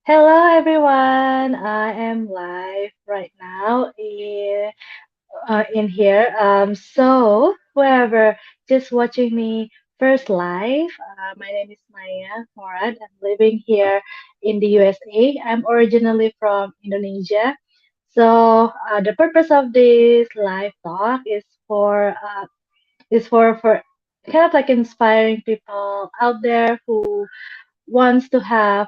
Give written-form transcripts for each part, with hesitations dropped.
Hello everyone. I am live right now in here. So whoever just watching me first live, my name is Maya Morad. I'm living here in the USA. I'm originally from Indonesia. So the purpose of this live talk is for kind of like inspiring people out there who wants to have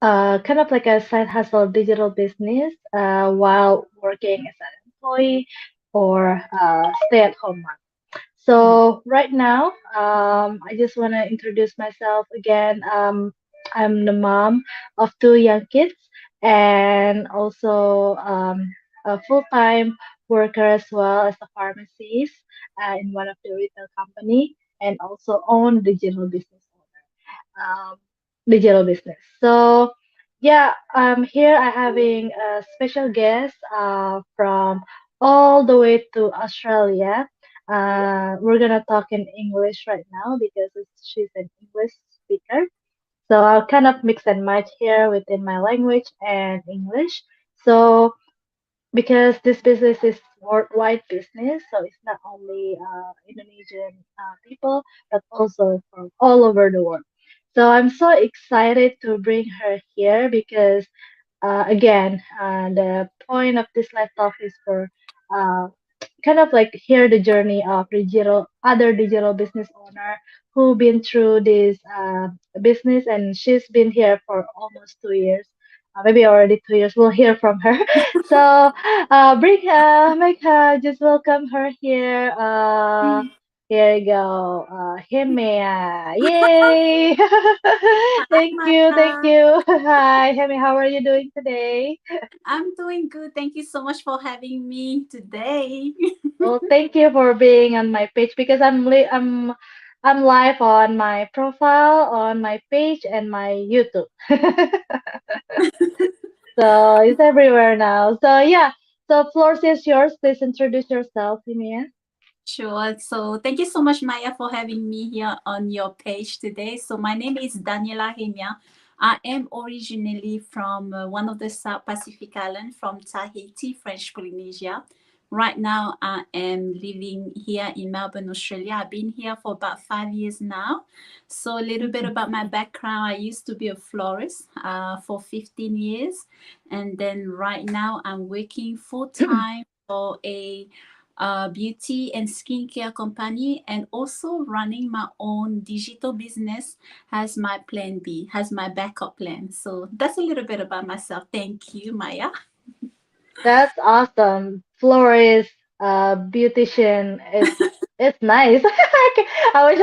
kind of like a side hustle digital business while working as an employee or stay-at-home mom. Mhm. So right now, I just want to introduce myself again. I'm the mom of two young kids and also a full-time worker as well as a pharmacist in one of the retail company and also own um, digital business. So, yeah, here I having a special guest from all the way to Australia. We're gonna talk in English right now because she's an English speaker. So I'll kind of mix and match here within my language and English. So because this business is worldwide business, so it's not only Indonesian people, but also from all over the world. So I'm so excited to bring her here because, again, the point of this live talk is for uh, kind of like hear the journey of other digital business owner who been through this business, and she's been here for almost 2 years, maybe already 2 years. We'll hear from her. So bring her, make her, just welcome her here. Here you go, Heimea. Yay! Hi, Thank Maya. you. Hi, Hemi. How are you doing today? I'm doing good. Thank you so much for having me today. Well, thank you for being on my page because I'm live on my profile, on my page, and my YouTube. So it's everywhere now. So yeah. So floor is yours. Please introduce yourself, Simia. Sure. So thank you so much, Maya, for having me here on your page today. So my name is Daniela Heimea. I am originally from one of the South Pacific Islands from Tahiti, French Polynesia. Right now, I am living here in Melbourne, Australia. I've been here for about 5 years now. So a little bit about my background. I used to be a florist for 15 years. And then right now, I'm working full time for a beauty and skincare company, and also running my own digital business has my plan B, has my backup plan. So that's a little bit about myself. Thank you, Maya. That's awesome. Florist, beautician. It's nice. I wish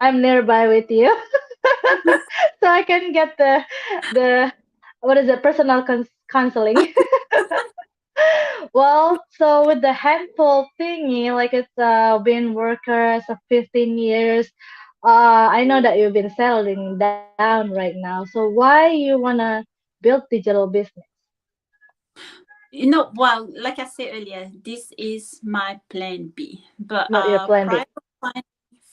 I'm nearby with you, so I can get the what is it, personal counseling. Well, so with the handful thingy, like it's been workers of 15 years. I know that you've been settling down right now. So why you wanna build digital business? Well, like I said earlier, this is my plan B. But Not your plan prior B. to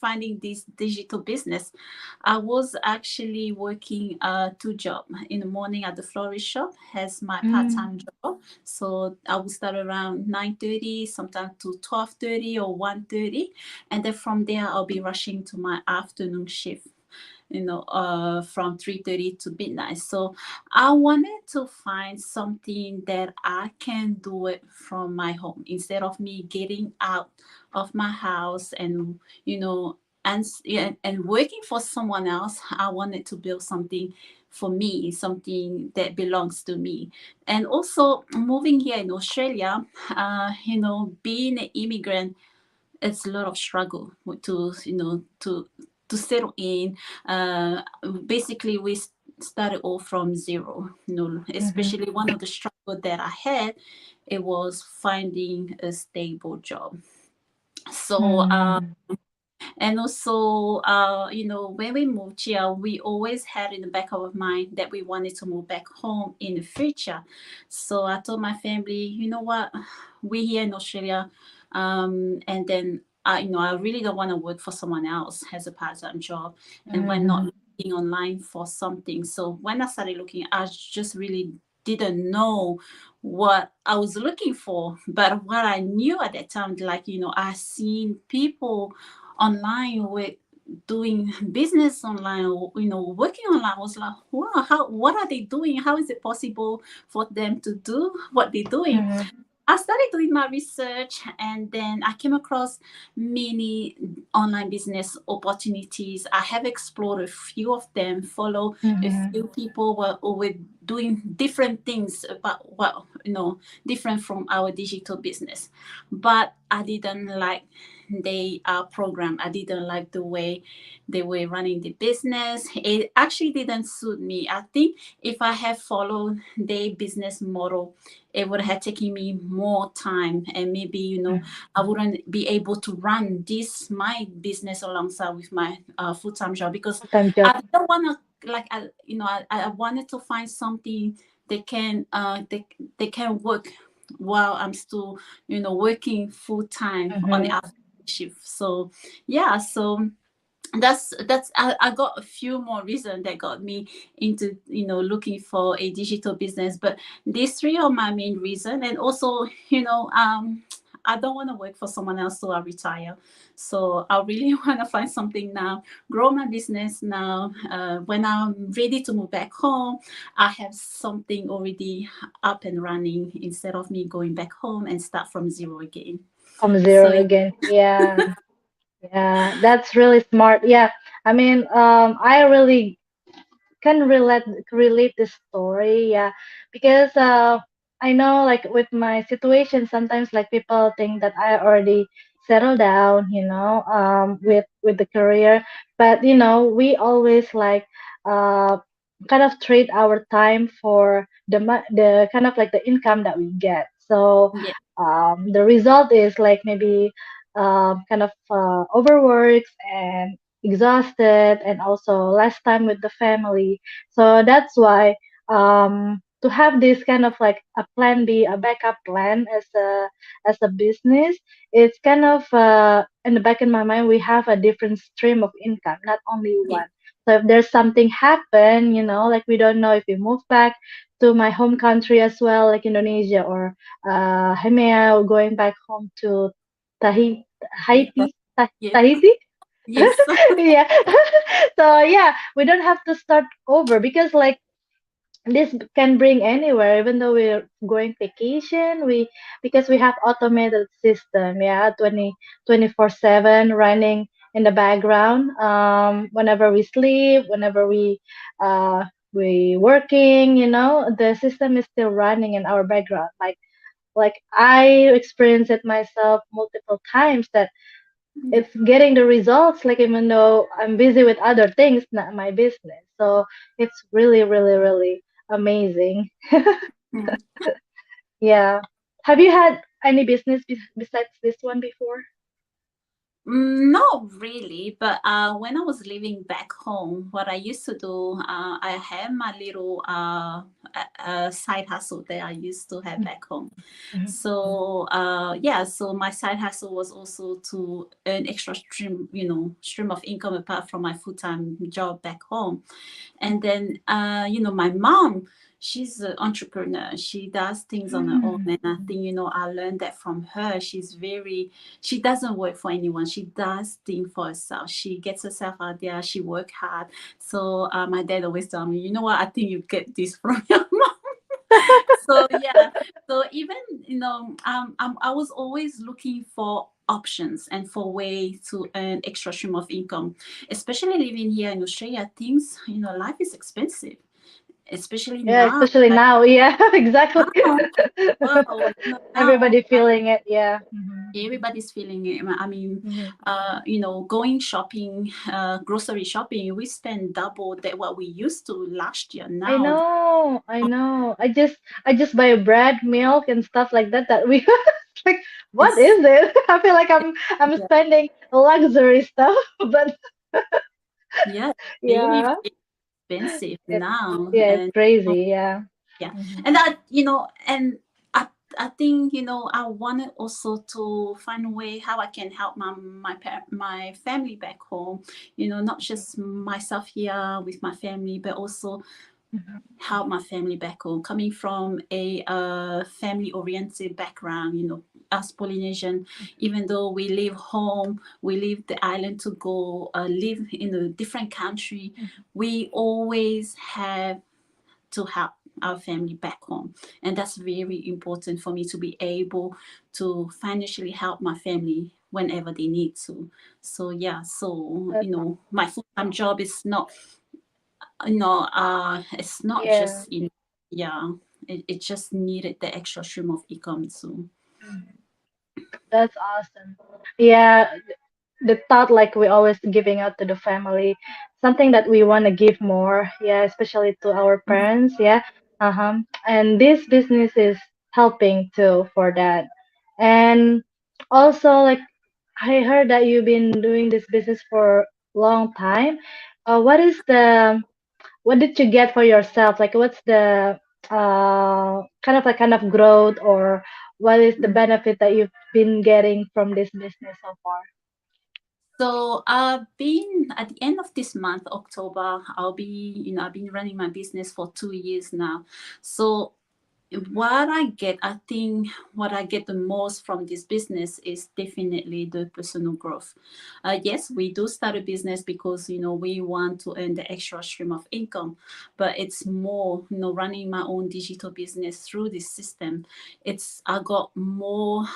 finding this digital business, I was actually working two jobs. In the morning at the florist shop as my Mm, part-time job. So I would start around 9:30, sometimes to 12:30 or 1:30. And then from there, I'll be rushing to my afternoon shift, from 3:30 to midnight. So I wanted to find something that I can do it from my home instead of me getting out of my house and, yeah, and working for someone else. I wanted to build something for me, something that belongs to me. And also moving here in Australia, being an immigrant, it's a lot of struggle to settle in. uh, Basically we started all from zero, mm-hmm, especially one of the struggle that I had, it was finding a stable job. So mm, and also, when we moved here, we always had in the back of our mind that we wanted to move back home in the future. So I told my family, you know what, we here in Australia, and then I really don't want to work for someone else as a part-time job, and why mm-hmm, not? looking online for something. So when I started looking, I just really didn't know what I was looking for. But what I knew at that time, like, I seen people online with doing business online, or, working online. I was like, wow, what are they doing? How is it possible for them to do what they're doing? Mm-hmm. I started doing my research, and then I came across many online business opportunities. I have explored a few of them, follow a Mm-hmm. few people who were doing different things about, well, different from our digital business. But I didn't like the program. I didn't like the way they were running the business. It actually didn't suit me. I think if I had followed the business model, it would have taken me more time, and maybe I wouldn't be able to run this my business alongside with my full-time job, because Full-time job. I don't want to, like, I wanted to find something they can work while I'm still working full-time on the Mm-hmm. afternoon shift. So yeah, so I got a few more reasons that got me into looking for a digital business, but these three are my main reason. And also, I don't want to work for someone else till I retire. So I really want to find something now, grow my business now. When I'm ready to move back home, I have something already up and running, instead of me going back home and start from zero again. From So zero again. Yeah. Yeah. That's really smart. Yeah. I mean, I really can relate this story, yeah, because I know, like, with my situation, sometimes, like, people think that I already settled down, with the career. But we always, like, uh kind of trade our time for the kind of, like, the income that we get. So yeah, the result is, like, maybe kind of overworks and exhausted, and also less time with the family. So that's why, to have this kind of, like, a plan B, a backup plan, as a business, it's kind of, in the back of my mind, we have a different stream of income, not only yeah, one. So if there's something happen, like, we don't know if we move back to my home country as well, like Indonesia, or Heimea, or going back home to Tahiti, yeah, yeah. Tahiti. Yes. Yeah. So yeah, we don't have to start over, because, like, this can bring anywhere, even though we're going vacation, because we have automated system, yeah, 24/7 running in the background, whenever we sleep, whenever we working, the system is still running in our background, like I experienced it myself multiple times, that it's getting the results, like, even though I'm busy with other things, not my business. So it's really, really, really amazing. Mm. Yeah. Have you had any business besides this one before? Not really, but when I was living back home, what I used to do, I had my little side hustle that I used to have back home. Mhm. So yeah, so my side hustle was also to earn extra stream of income apart from my full time job back home. And then my mom, she's an entrepreneur. She does things on her own, Mm. and I think I learned that from her. She doesn't work for anyone. She does things for herself. She gets herself out there. She work hard. So my dad always tell me, you know what, I think you get this from your mom. So yeah, so even I was always looking for options and for way to earn extra stream of income, especially living here in Australia. Things, life is expensive, especially Yeah, now. especially Like now. Yeah, exactly. now, wow, now, Everybody feeling it. Yeah. Hmm. everybody's feeling it. I mean, Hmm. going shopping, grocery shopping, we spend double that what we used to last year I now. know, I know. I just buy bread, milk, and stuff like that. That we like, what It's is it? I feel like I'm yeah, spending luxury stuff, but yeah, very yeah, expensive it, now. yeah, it's And crazy. Yeah. yeah, Hmm. and that and I think, I wanted also to find a way how I can help my family back home. Not just myself here with my family, but also Mhm. help my family back home. Coming from a family oriented background, us Polynesian, even though we leave home, we leave the island to go live in a different country, we always have to help our family back home. And that's very important for me to be able to financially help my family whenever they need to. So yeah, so That's my full-time job is not, it's not yeah. just, yeah, it just needed the extra stream of income. So Mhm. That's awesome. Yeah, the thought like we always giving out to the family, something that we want to give more. Yeah, especially to our parents. Yeah. Uh-huh. And this business is helping too for that. And also like I heard that you've been doing this business for long time. What is the what did you get for yourself? Like, what's the kind of growth, or what is the mm. benefit that you've been getting from this business so far? So I've been at the end of this month, October, I've been running my business for 2 years now. So what I get, I think what I get the most from this business is definitely the personal growth. Yes, we do start a business because we want to earn the extra stream of income, but it's more, running my own digital business through this system. It's I got more,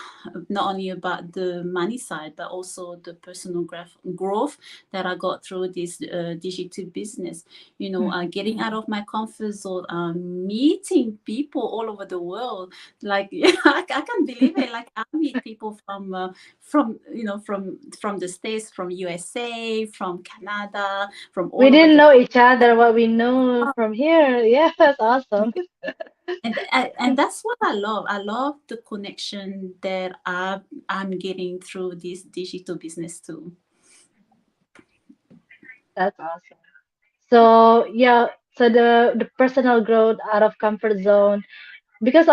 not only about the money side, but also the personal growth that I got through this digital business. Mhm. Getting out of my comfort zone, meeting people all over the world. Like I can't believe it. Like I meet people from the States, from USA, from Canada, from We all over didn't the know each other, what we know from here. Yeah, that's awesome. and that's what I love. I love the connection that I'm getting through this digital business too. That's awesome. So yeah, so the personal growth out of comfort zone, because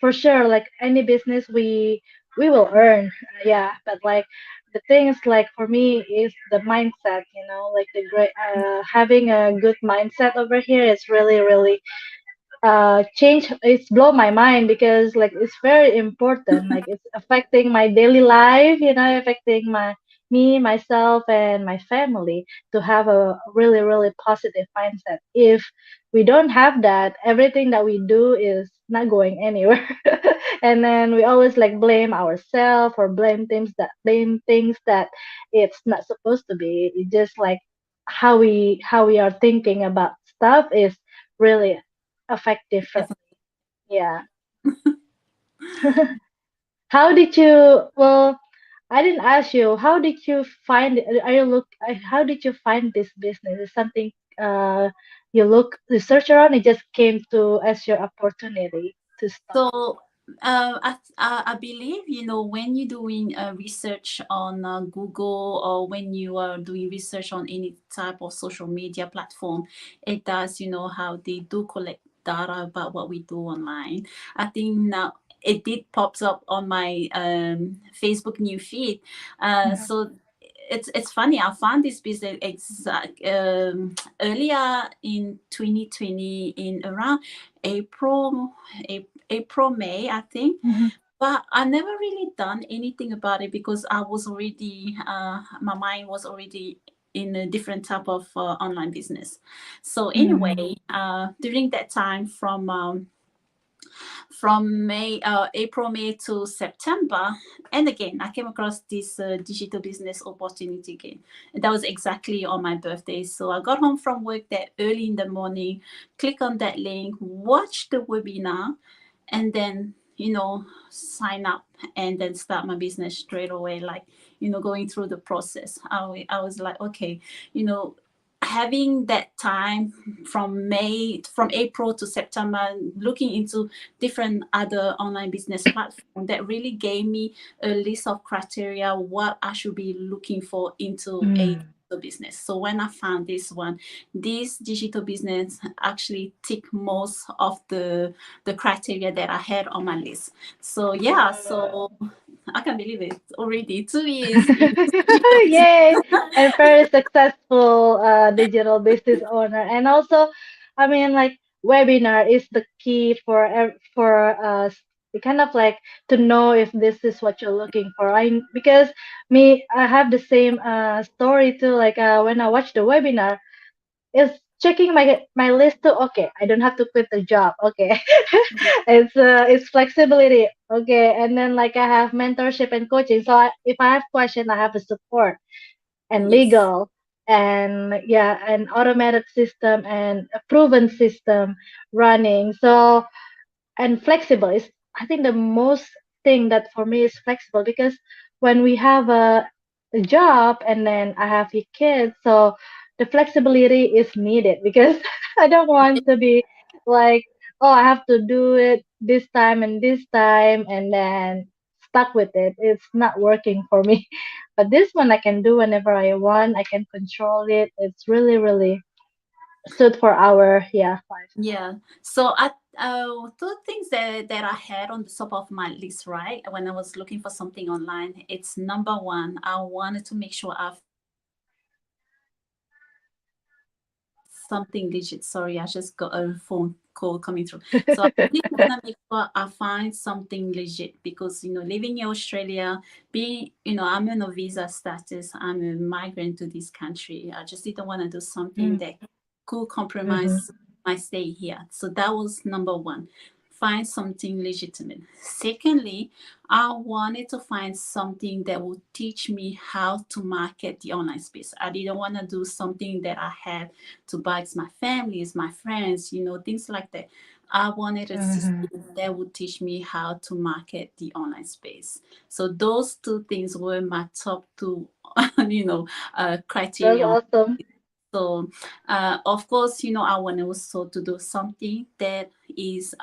for sure like any business we will earn, yeah, but like the thing is like for me is the mindset, like the great having a good mindset over here is really really change. It's blow my mind because like it's very important, like it's affecting my daily life, affecting me, myself, and my family, to have a really really positive mindset. If we don't have that, everything that we do is not going anywhere. And then we always like blame ourselves or blame things that it's not supposed to be. It just like how we are thinking about stuff is really affect differently. Yeah. How did you? Well, I didn't ask you. How did you find? Are you look? How did you find this business? Is something you look research around? It just came to as your opportunity to start. So I believe, when you're doing research on Google, or when you are doing research on any type of social media platform, it does, how they do collect data about what we do online. I think now it did pops up on my Facebook new feed. Mhm. So it's funny. I found this business earlier in 2020, in around April, April, May, I think. Mhm. But I never really done anything about it because I was already, my mind was already in a different type of online business. So Mhm. anyway, during that time from April, May to September. And again, I came across this digital business opportunity again. And that was exactly on my birthday. So I got home from work that early in the morning, click on that link, watch the webinar, and then, sign up and then start my business straight away. Like, going through the process. I was like, okay, you know, having that time from April to September, looking into different other online business platforms, that really gave me a list of criteria what I should be looking for into a Mhm. business. So when I found this one, this digital business actually tick most of the criteria that I had on my list. So yeah, so I can't believe it already 2 years in digital business. Yay! And very successful digital business owner. And also, I mean, like webinar is the key for for us. Kind of like to know if this is what you're looking for. Because me, I have the same story too. Like when I watch the webinar, is checking my list too. Okay, I don't have to quit the job. Okay, it's flexibility. Okay, and then like I have mentorship and coaching. So if I have question, I have a support and Yes. legal and yeah, an automated system and a proven system running. So and flexible is I think the most thing that for me is flexible because when we have a job and then I have a kid, so the flexibility is needed because I don't want to be like, oh, I have to do it this time and this time and then stuck with it. It's not working for me. But this one I can do whenever I want. I can control it. It's really, really suit for our yeah lifestyle. Yeah. So I two things that I had on the top of my list, right? When I was looking for something online, it's number one, I wanted to make sure I find something legit. Sorry, I just got a phone call coming through. So I really want to make sure I find something legit because living in Australia, being I'm on a visa status, I'm a migrant to this country. I just didn't want to do something that could compromise my stay Mm-hmm. here. So that was number one. Find something legitimate. Secondly, I wanted to find something that would teach me how to market the online space. I didn't want to do something that I had to buy my families, my friends, things like that. I wanted a Mm-hmm. system that would teach me how to market the online space. So those two things were my top two, That's criteria. awesome. So, of course, I want also to do something that is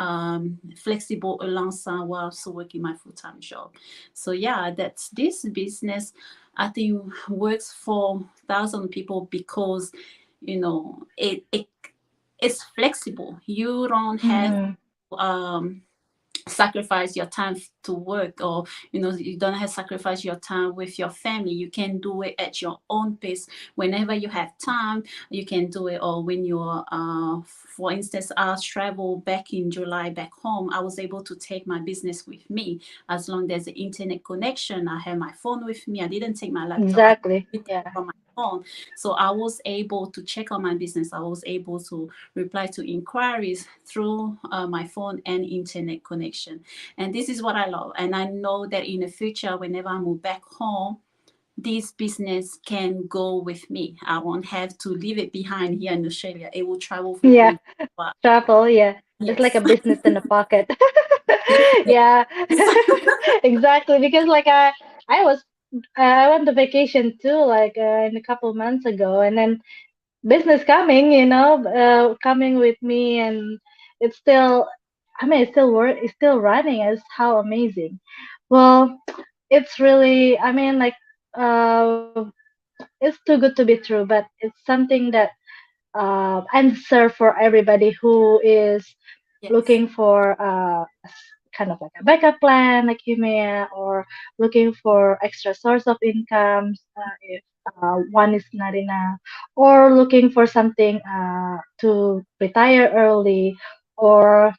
flexible alongside while also working my full time job. So, yeah, that's this business. I think works for thousand people because it's flexible. You don't have Mm-hmm. um sacrifice your time to work, or you don't have to sacrifice your time with your family. You can do it at your own pace whenever you have time. You can do it, or when you're for instance, I travel back in July back home. I was able to take my business with me as long as there's an internet connection. I have my phone with me. I didn't take my laptop. I Exactly. did it Yeah. from my phone. So I was able to check on my business. I was able to reply to inquiries through my phone and internet connection. And this is what I love. And I know that in the future, whenever I move back home, this business can go with me. I won't have to leave it behind here in Australia. It will travel with Yeah. me. But Travel. Yeah. It's like a yes, business in a pocket. definitely. Yeah. Exactly. Because like I was I went to vacation too, like in a couple months ago, and then business coming, coming with me, and it's still, I mean, it's still work, it's still running. It's how amazing. Well, it's really, I mean, like, uh, it's too good to be true, but it's something that answer for everybody who is Yes. looking for kind of like a backup plan, like Heimea, or looking for extra source of income if one is not enough, or looking for something to retire early, or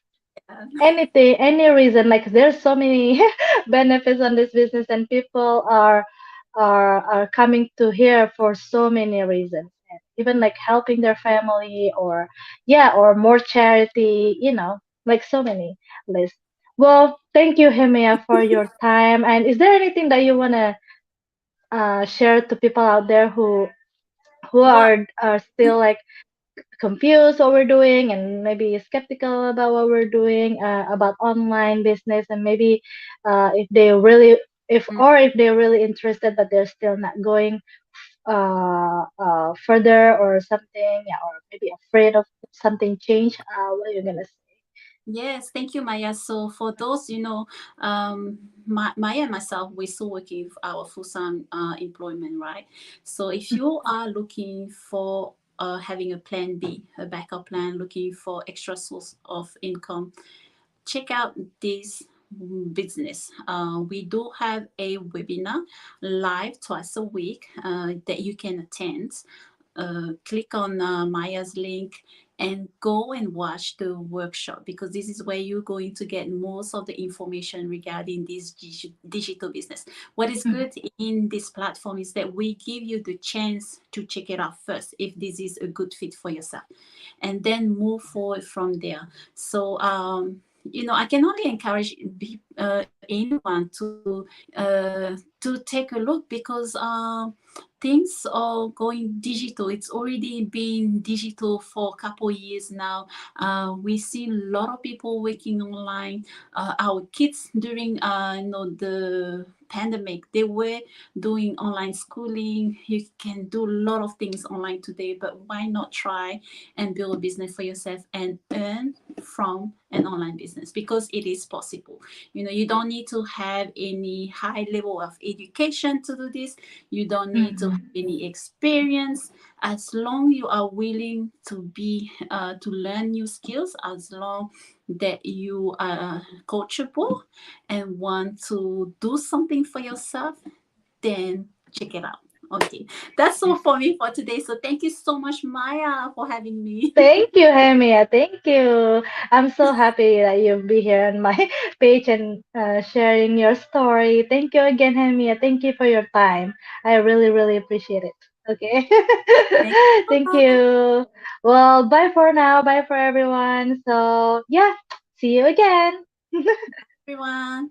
anything, any reason. Like there's so many benefits on this business, and people are coming to here for so many reasons, and even like helping their family, or yeah, or more charity, like so many lists. Well, thank you, Hemia, for your time. And is there anything that you wanna share to people out there who Well, are still like confused what we're doing and maybe skeptical about what we're doing about online business, and maybe if they really if they're really interested but they're still not going further or something, yeah, or maybe afraid of something change, what are you gonna say? Yes, thank you, Maya. So for those, Maya and myself, we're still working with our full-time employment, right? So if you are looking for having a plan B, a backup plan, looking for extra source of income, check out this business. We do have a webinar live twice a week that you can attend. Click on Maya's link and go and watch the workshop, because this is where you're going to get most of the information regarding this digital business. What is Mhm. good in this platform is that we give you the chance to check it out first if this is a good fit for yourself, and then move forward from there. So I can only encourage anyone to take a look, because things are going digital. It's already been digital for a couple of years now. We see a lot of people working online. Our kids during the pandemic, they were doing online schooling. You can do a lot of things online today, but why not try and build a business for yourself and earn from an online business, because it is possible. You don't need to have any high level of education to do this. You don't need to have Mhm. any experience. As long you are willing to learn new skills, as long that you are coachable and want to do something for yourself, then check it out. Okay, that's all for me for today. So thank you so much, Maya, for having me. Thank you, Heimea. Thank you. I'm so happy that you'll be here on my page and sharing your story. Thank you again, Heimea. Thank you for your time. I really, really appreciate it. Okay. Thank you. Thank you. Well, bye for now. Bye for everyone. So, yeah, see you again. Everyone.